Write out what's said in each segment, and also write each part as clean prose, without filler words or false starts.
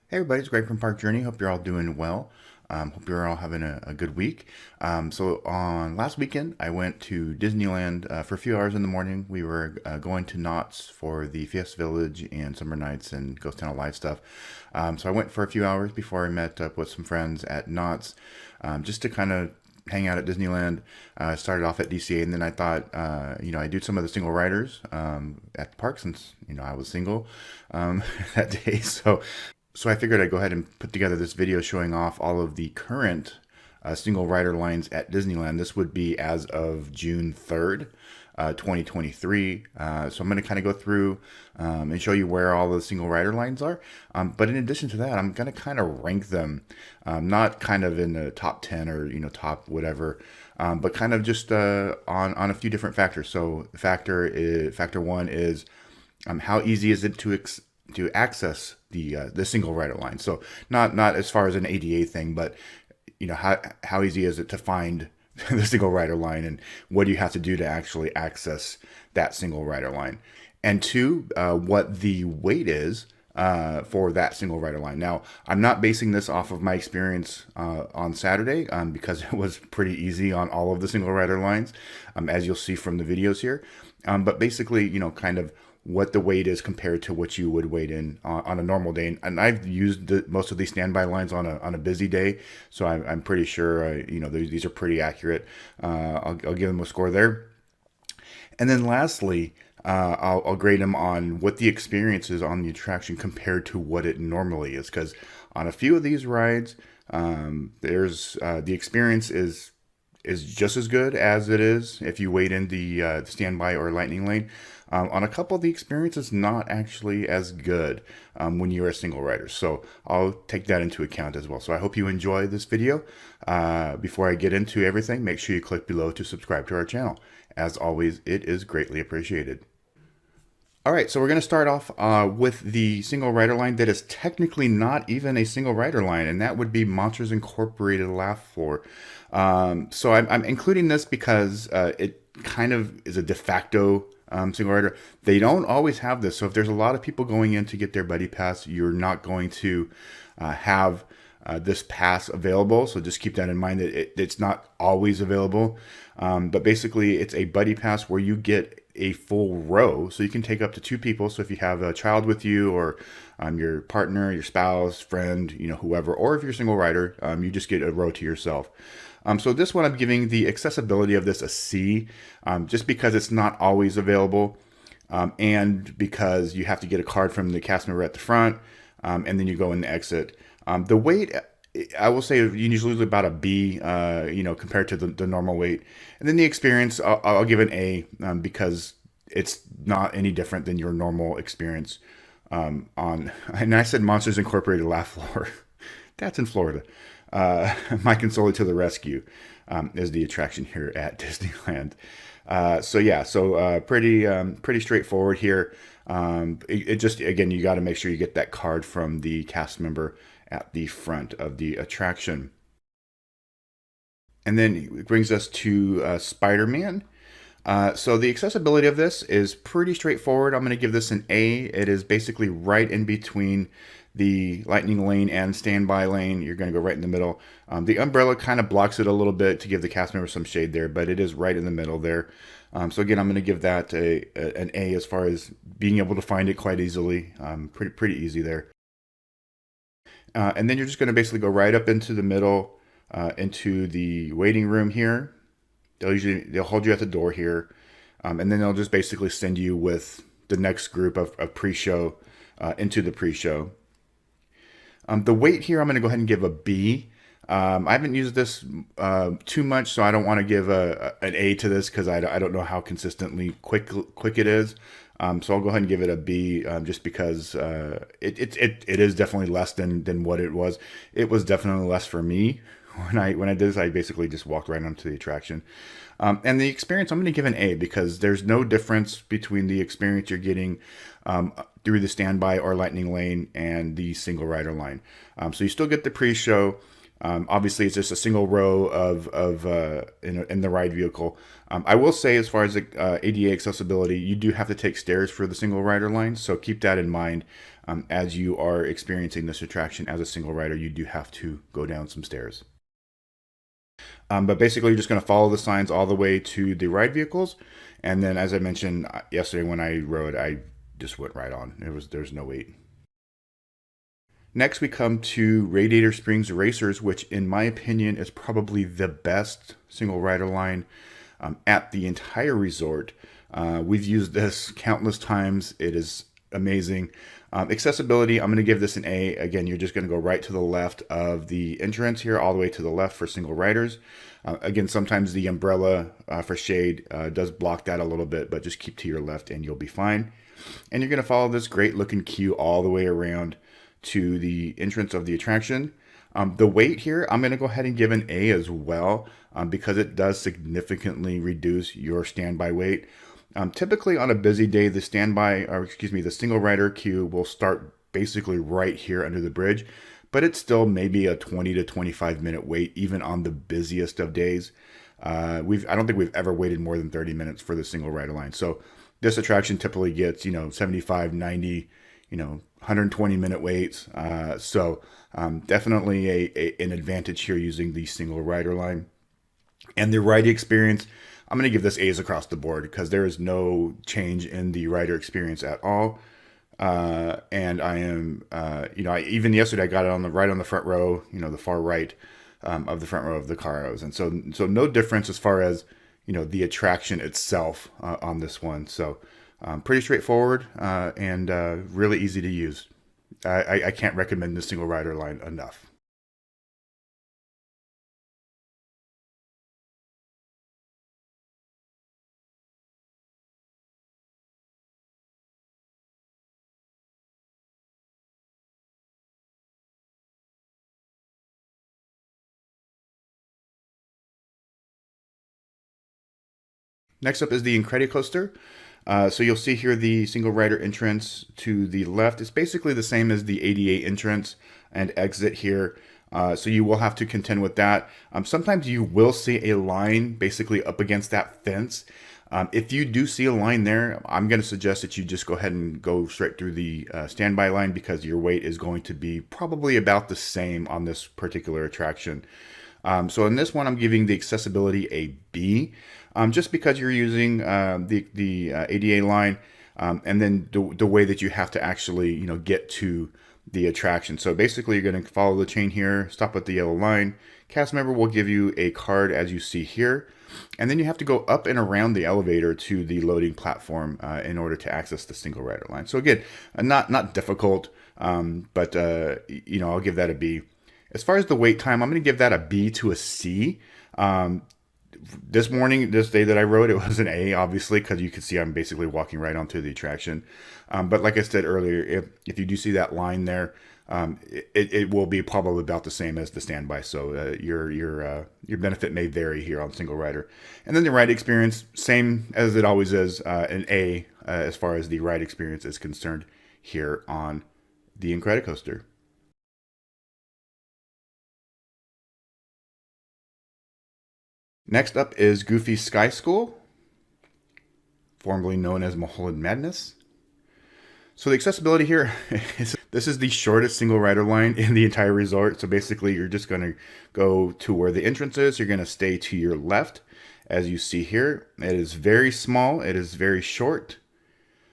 Hey everybody, it's Greg from Park Journey. Hope you're all doing well. Hope you're all having a good week. So on last weekend, I went to Disneyland for a few hours in the morning. We were going to Knott's for the Fiesta Village and Summer Nights and Ghost Town Live stuff. So I went for a few hours before I met up with some friends at Knott's, just to kind of hang out at Disneyland. Started off at DCA, and then I thought, I do some of the single riders at the park since I was single that day. So I figured I'd go ahead and put together this video showing off all of the current single rider lines at Disneyland. This would be as of June 3rd, 2023. So I'm going to kind of go through and show you where all the single rider lines are. But in addition to that, I'm going to kind of rank them, not kind of in the top 10 or, top whatever, but kind of just on a few different factors. So factor one is how easy is it to access the single rider line. So not as far as an ADA thing, but how easy is it to find the single rider line, and what do you have to do to actually access that single rider line? And two, what the wait is for that single rider line. Now, I'm not basing this off of my experience on Saturday because it was pretty easy on all of the single rider lines, as you'll see from the videos here. But basically, kind of what the wait is compared to what you would wait in on a normal day. And I've used most of these standby lines on a busy day, so I'm pretty sure these are pretty accurate. I'll give them a score there. And then lastly, I'll grade them on what the experience is on the attraction compared to what it normally is. Because on a few of these rides, there's the experience is just as good as it is if you wait in the standby or lightning lane. On a couple of the experience is not actually as good when you're a single rider. So I'll take that into account as well. So I hope you enjoy this video. Before I get into everything, make sure you click below to subscribe to our channel. As always, it is greatly appreciated. All right, so we're going to start off with the single rider line that is technically not even a single rider line, and that would be Monsters Incorporated Laugh Floor. So I'm including this because it kind of is a de facto single rider. They don't always have this, so if there's a lot of people going in to get their buddy pass, you're not going to have this pass available. So just keep that in mind that it's not always available. But basically, it's a buddy pass where you get a full row, so you can take up to two people. So if you have a child with you, or your partner, your spouse, friend, whoever, or if you're a single rider, you just get a row to yourself. So this one, I'm giving the accessibility of this a C, just because it's not always available, and because you have to get a card from the cast member at the front, and then you go and exit. The wait, I will say, usually about a B, compared to the normal wait. And then the experience, I'll give an A, because it's not any different than your normal experience and I said Monsters Incorporated Laugh Floor. That's in Florida. My Consola to the Rescue is the attraction here at Disneyland. Pretty straightforward here. It just, again, you got to make sure you get that card from the cast member at the front of the attraction. And then it brings us to Spider-Man. So the accessibility of this is pretty straightforward. I'm going to give this an A. It is basically right in between the lightning lane and standby lane. You're going to go right in the middle. The umbrella kind of blocks it a little bit to give the cast member some shade there, but it is right in the middle there. So again, I'm going to give that an A as far as being able to find it quite easily. Pretty easy there. And then you're just going to basically go right up into the middle, into the waiting room here. They'll hold you at the door here, and then they'll just basically send you with the next group of pre-show into the pre-show. The wait here, I'm going to go ahead and give a B. I haven't used this too much, so I don't want to give an A to this because I don't know how consistently quick it is. So I'll go ahead and give it a B, just because it is definitely less than what it was. It was definitely less for me. When I did this, I basically just walked right onto the attraction. And the experience, I'm going to give an A, because there's no difference between the experience you're getting through the standby or lightning lane and the single rider line. So you still get the pre-show. Obviously, it's just a single row in the ride vehicle. I will say, as far as ADA accessibility, you do have to take stairs for the single rider line, so keep that in mind as you are experiencing this attraction as a single rider. You do have to go down some stairs. But basically, you're just going to follow the signs all the way to the ride vehicles, and then, as I mentioned yesterday when I rode, I just went right on. There's no wait. Next, we come to Radiator Springs Racers, which, in my opinion, is probably the best single rider line at the entire resort. We've used this countless times. It is amazing. Accessibility, I'm going to give this an A. Again, you're just going to go right to the left of the entrance here, all the way to the left for single riders. Again, sometimes the umbrella for shade does block that a little bit, but just keep to your left and you'll be fine. And you're going to follow this great looking queue all the way around to the entrance of the attraction. The weight here, I'm going to go ahead and give an A as well because it does significantly reduce your standby weight. Typically on a busy day, the single rider queue will start basically right here under the bridge, but it's still maybe a 20 to 25 minute wait even on the busiest of days. I don't think we've ever waited more than 30 minutes for the single rider line. So this attraction typically gets 75, 90, 120 minute waits. So definitely an advantage here using the single rider line. And the ride experience, I'm going to give this A's across the board because there is no change in the rider experience at all. And I am, even yesterday I got it right on the front row, the far right of the front row of the car I was in. So no difference as far as, the attraction itself on this one. So pretty straightforward and really easy to use. I can't recommend the single rider line enough. Next up is the Incredicoaster. So you'll see here the single rider entrance to the left. It's basically the same as the ADA entrance and exit here. So you will have to contend with that. Sometimes you will see a line basically up against that fence. If you do see a line there, I'm going to suggest that you just go ahead and go straight through the standby line because your wait is going to be probably about the same on this particular attraction. So in this one, I'm giving the accessibility a B, just because you're using the ADA line, and then the way that you have to actually get to the attraction. So basically, you're going to follow the chain here, stop at the yellow line. Cast member will give you a card as you see here, and then you have to go up and around the elevator to the loading platform in order to access the single rider line. So again, not difficult, but I'll give that a B. As far as the wait time, I'm going to give that a B to a C. This day that I rode, it was an A, obviously, because you can see I'm basically walking right onto the attraction. But like I said earlier, if you do see that line there, it will be probably about the same as the standby. So your benefit may vary here on single rider. And then the ride experience, same as it always is, an A as far as the ride experience is concerned here on the Incredicoaster. Next up is Goofy Sky School, formerly known as Mulholland Madness. So the accessibility here this is the shortest single rider line in the entire resort. So basically, you're just going to go to where the entrance is. You're going to stay to your left, as you see here. It is very small. It is very short.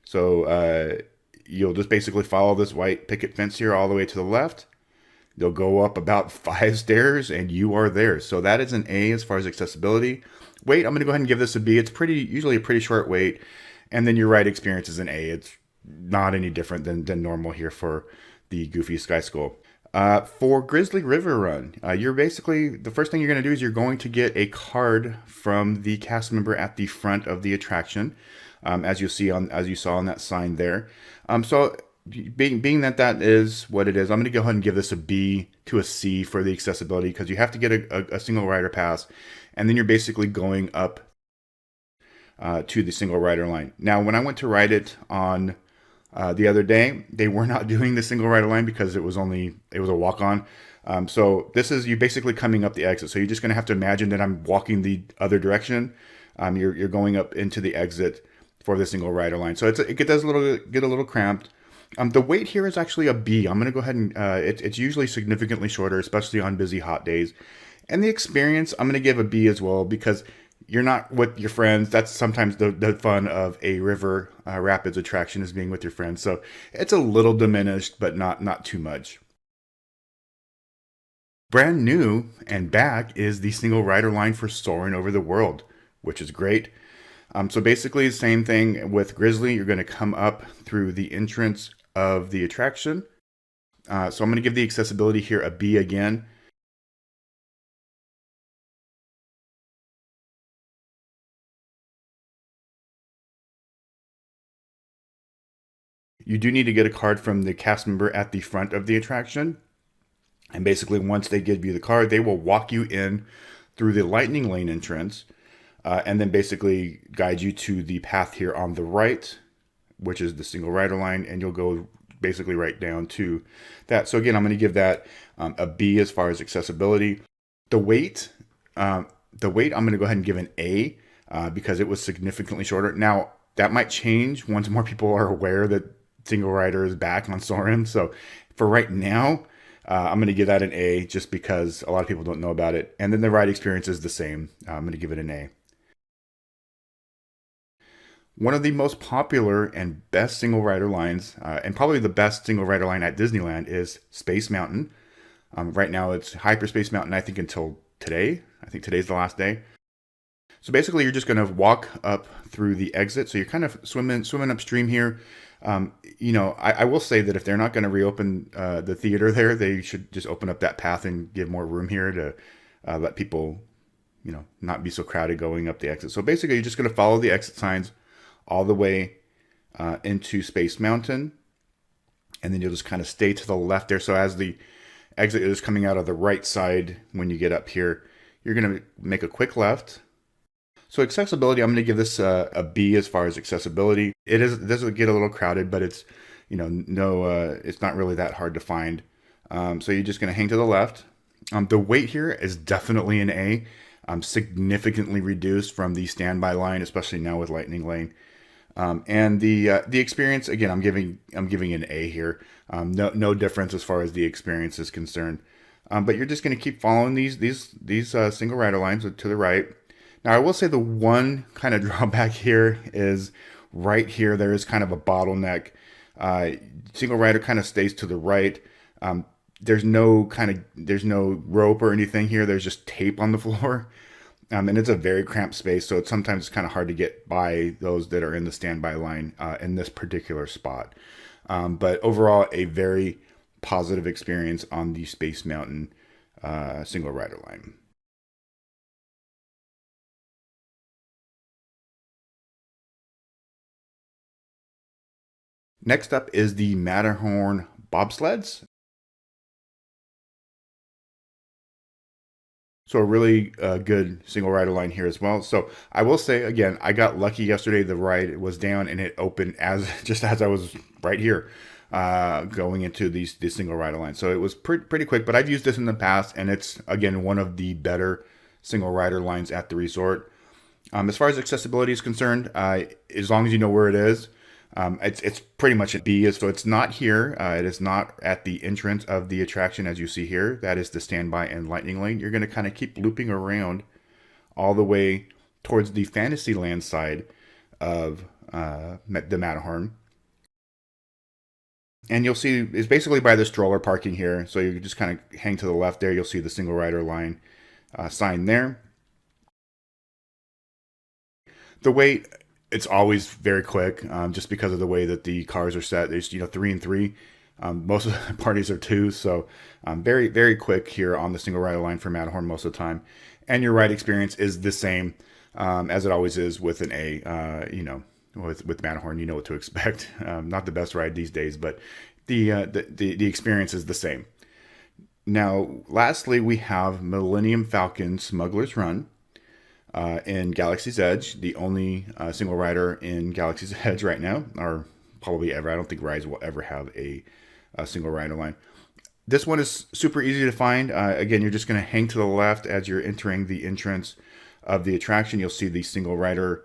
So you'll just basically follow this white picket fence here all the way to the left. They'll go up about 5 stairs and you are there. So that is an A as far as accessibility. Wait, I'm going to go ahead and give this a B. It's usually a pretty short wait. And then your ride experience is an A. It's not any different than normal here for the Goofy Sky School. For Grizzly River Run, you're basically, the first thing you're going to do is you're going to get a card from the cast member at the front of the attraction, as you saw on that sign there. So being that is what it is, I'm going to go ahead and give this a B to a C for the accessibility because you have to get a single rider pass, and then you're basically going up to the single rider line. Now, when I went to ride it on the other day. They were not doing the single rider line because it was a walk on. So this is you basically coming up the exit. So you're just going to have to imagine that I'm walking the other direction. You're going up into the exit for the single rider line. So it does get a little cramped. The wait here is actually a B. I'm going to go ahead and it's usually significantly shorter, especially on busy hot days. And the experience, I'm going to give a B as well because you're not with your friends. That's sometimes the fun of a river rapids attraction is being with your friends. So it's a little diminished, but not too much. Brand new and back is the single rider line for Soaring Over the World, which is great. So basically, the same thing with Grizzly. You're going to come up through the entrance of the attraction. So I'm going to give the accessibility here a B again. You do need to get a card from the cast member at the front of the attraction. And basically, once they give you the card, they will walk you in through the lightning lane entrance and then basically guide you to the path here on the right, which is the single rider line, and you'll go basically right down to that. So again, I'm going to give that a B as far as accessibility. The wait, I'm going to go ahead and give an A because it was significantly shorter. Now, that might change once more people are aware that single rider is back on Soarin'. So for right now, I'm going to give that an A just because a lot of people don't know about it. And then the ride experience is the same. I'm going to give it an A. One of the most popular and best single rider lines, and probably the best single rider line at Disneyland, is Space Mountain. Right now it's Hyperspace Mountain, I think, until today. I think today's the last day. So basically, you're just going to walk up through the exit. So you're kind of swimming upstream here. I will say that if they're not going to reopen the theater there, they should just open up that path and give more room here to let people, not be so crowded going up the exit. So basically, you're just going to follow the exit signs all the way into Space Mountain, and then you'll just kind of stay to the left there. So as the exit is coming out of the right side when you get up here, you're going to make a quick left. So accessibility, I'm going to give this a B as far as accessibility. It does get a little crowded, but it's, it's not really that hard to find. So you're just going to hang to the left. The wait here is definitely an A. Significantly reduced from the standby line, especially now with Lightning Lane. And the experience, again, I'm giving an A here. No difference as far as the experience is concerned. But you're just going to keep following these single rider lines to the right. Now, I will say the one kind of drawback here is right here, there is kind of a bottleneck. Single rider kind of stays to the right. There's no rope or anything here. There's just tape on the floor. And it's a very cramped space, so sometimes it's kind of hard to get by those that are in the standby line in this particular spot. But overall, a very positive experience on the Space Mountain single rider line. Next up is the Matterhorn bobsleds. So a really good single rider line here as well. So I will say again, I got lucky yesterday. The ride was down and it opened just as I was right here going into these single rider lines. So it was pretty quick. But I've used this in the past, and it's again one of the better single rider lines at the resort. As far as accessibility is concerned, as long as you know where it is, it's pretty much a B. So it's not here. It is not at the entrance of the attraction as you see here. That is the standby and lightning lane. You're going to kind of keep looping around all the way towards the Fantasyland side of the Matterhorn. And you'll see it's basically by the stroller parking here. So you just kind of hang to the left there. You'll see the single rider line sign there. The wait, it's always very quick, just because of the way that the cars are set. There's 3 and 3. Most of the parties are 2, so very very quick here on the single rider line for Matterhorn most of the time. And your ride experience is the same as it always is with an A. With Matterhorn, you know what to expect. Not the best ride these days, but the experience is the same. Now, lastly, we have Millennium Falcon Smuggler's Run. In Galaxy's Edge, the only single rider in Galaxy's Edge right now, or probably ever. I don't think rides will ever have a single rider line. This one is super easy to find. Again, you're just going to hang to the left as you're entering the entrance of the attraction. You'll see the single rider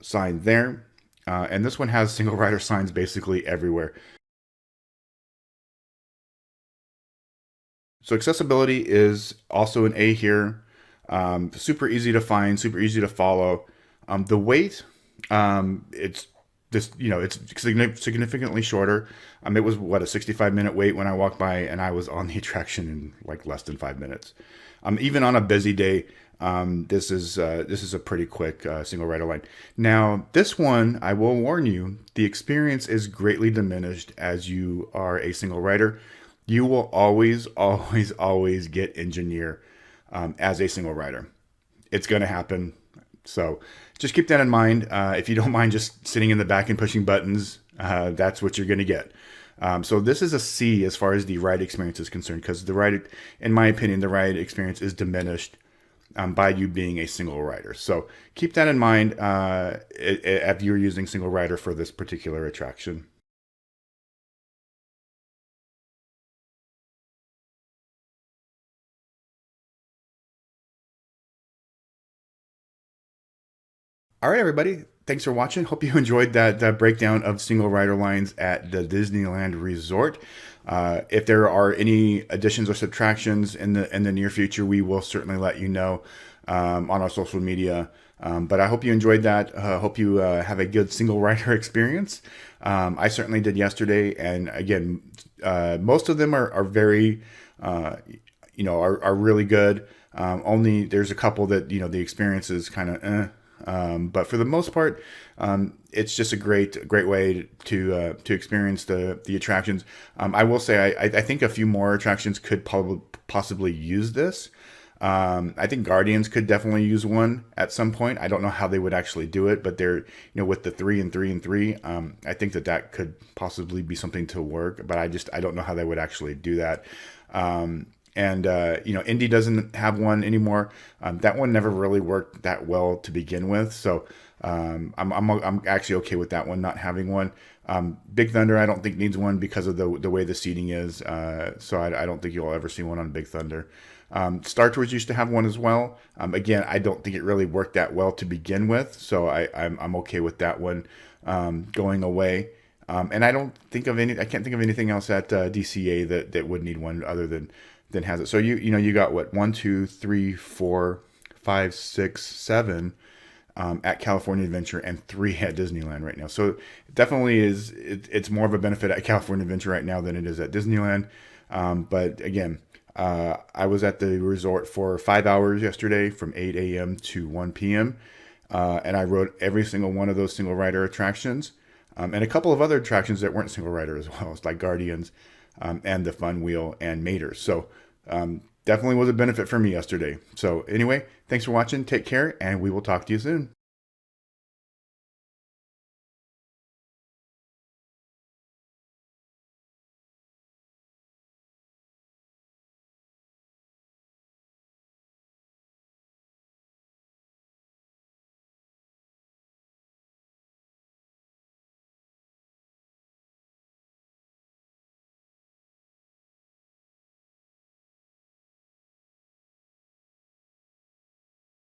sign there. And this one has single rider signs basically everywhere. So accessibility is also an A here. Super easy to find, super easy to follow. The wait, it's this, it's significantly shorter. It was what, a 65-minute wait when I walked by, and I was on the attraction in like less than 5 minutes. Even on a busy day, this is a pretty quick single rider line. Now, this one, I will warn you, the experience is greatly diminished as you are a single rider. You will always, always, always get engineer as a single rider. It's going to happen. So just keep that in mind. If you don't mind just sitting in the back and pushing buttons, that's what you're going to get. So this is a C as far as the ride experience is concerned, because the ride, in my opinion, the ride experience is diminished by you being a single rider. So keep that in mind if you're using single rider for this particular attraction. All right, everybody. Thanks for watching. Hope you enjoyed that breakdown of single rider lines at the Disneyland Resort. If there are any additions or subtractions in the near future, we will certainly let you know on our social media. But I hope you enjoyed that. Hope you have a good single rider experience. I certainly did yesterday, and again, most of them are very, are really good. Only there's a couple that the experience is kind of but for the most part, it's just a great way to experience the attractions. I will say I think a few more attractions could possibly use this. I think Guardians could definitely use one at some point. I don't know how they would actually do it, but they're with the 3 and 3 and 3. I think that could possibly be something to work, but I don't know how they would actually do that. And Indy doesn't have one anymore. That one never really worked that well to begin with, so I'm actually okay with that one not having one. Big Thunder I don't think needs one because of the way the seating is, so I don't think you'll ever see one on Big Thunder. Star Tours used to have one as well. Again, I don't think it really worked that well to begin with, so I'm okay with that one going away. And I can't think of anything else at DCA that would need one other than has it. So you got what, 1, 2, 3, 4, 5, 6, 7 at California Adventure and 3 at Disneyland right now. So it definitely it's more of a benefit at California Adventure right now than it is at Disneyland. But again, I was at the resort for 5 hours yesterday from 8 a.m. to 1 p.m. And I rode every single one of those single rider attractions, and a couple of other attractions that weren't single rider as well, it's like Guardians, and the Fun Wheel and Maters. So definitely was a benefit for me yesterday. So anyway, thanks for watching. Take care, and we will talk to you soon.